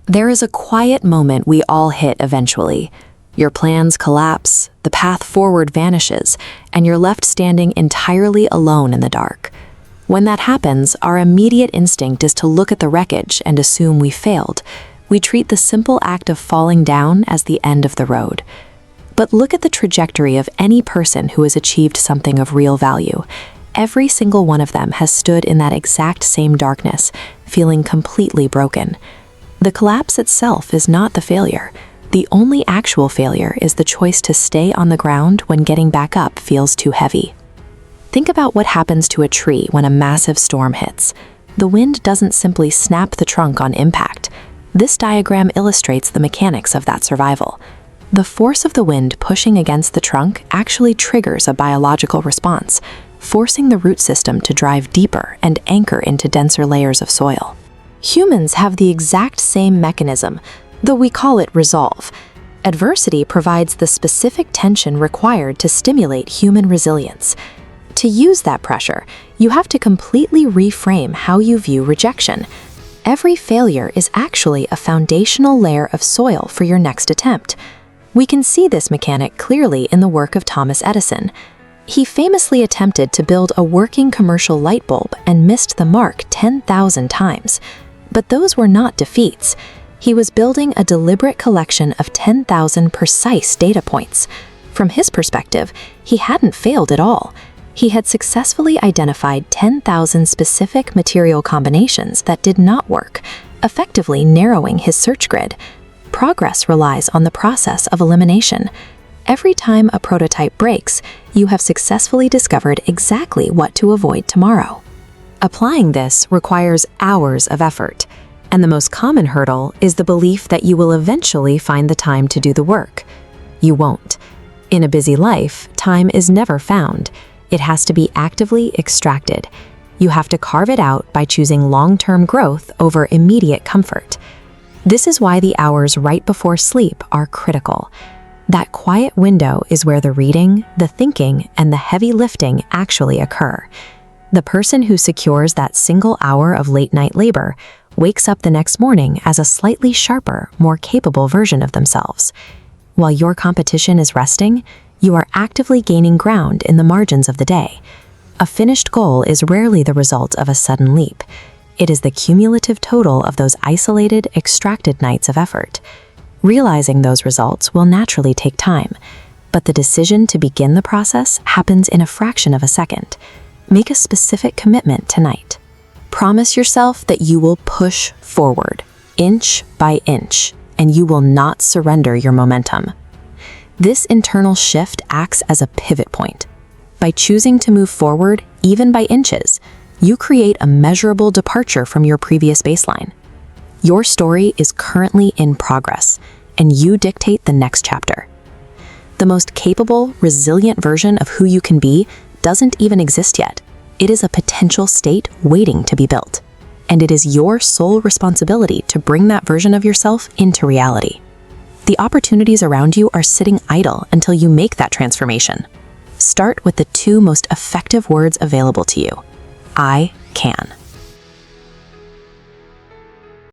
There is a quiet moment we all hit eventually. Your plans collapse, the path forward vanishes, and you're left standing entirely alone in the dark. When that happens, our immediate instinct is to look at the wreckage and assume we failed. We treat the simple act of falling down as the end of the road. But look at the trajectory of any person who has achieved something of real value. Every single one of them has stood in that exact same darkness, feeling completely broken. The collapse itself is not the failure. The only actual failure is the choice to stay on the ground when getting back up feels too heavy. Think about what happens to a tree when a massive storm hits. The wind doesn't simply snap the trunk on impact. This diagram illustrates the mechanics of that survival. The force of the wind pushing against the trunk actually triggers a biological response, forcing the root system to drive deeper and anchor into denser layers of soil. Humans have the exact same mechanism, though we call it resolve. Adversity provides the specific tension required to stimulate human resilience. To use that pressure, you have to completely reframe how you view rejection. Every failure is actually a foundational layer of soil for your next attempt. We can see this mechanic clearly in the work of Thomas Edison. He famously attempted to build a working commercial light bulb and missed the mark 10,000 times. But those were not defeats. He was building a deliberate collection of 10,000 precise data points. From his perspective, he hadn't failed at all. He had successfully identified 10,000 specific material combinations that did not work, effectively narrowing his search grid. Progress relies on the process of elimination. Every time a prototype breaks, you have successfully discovered exactly what to avoid tomorrow. Applying this requires hours of effort, and the most common hurdle is the belief that you will eventually find the time to do the work. You won't. In a busy life, time is never found. It has to be actively extracted. You have to carve it out by choosing long-term growth over immediate comfort. This is why the hours right before sleep are critical. That quiet window is where the reading, the thinking, and the heavy lifting actually occur. The person who secures that single hour of late-night labor wakes up the next morning as a slightly sharper, more capable version of themselves. While your competition is resting, you are actively gaining ground in the margins of the day. A finished goal is rarely the result of a sudden leap. It is the cumulative total of those isolated, extracted nights of effort. Realizing those results will naturally take time, but the decision to begin the process happens in a fraction of a second. Make a specific commitment tonight. Promise yourself that you will push forward, inch by inch, and you will not surrender your momentum. This internal shift acts as a pivot point. By choosing to move forward, even by inches, you create a measurable departure from your previous baseline. Your story is currently in progress, and you dictate the next chapter. The most capable, resilient version of who you can be doesn't even exist yet. It is a potential state waiting to be built. And it is your sole responsibility to bring that version of yourself into reality. The opportunities around you are sitting idle until you make that transformation. Start with the two most effective words available to you. I can.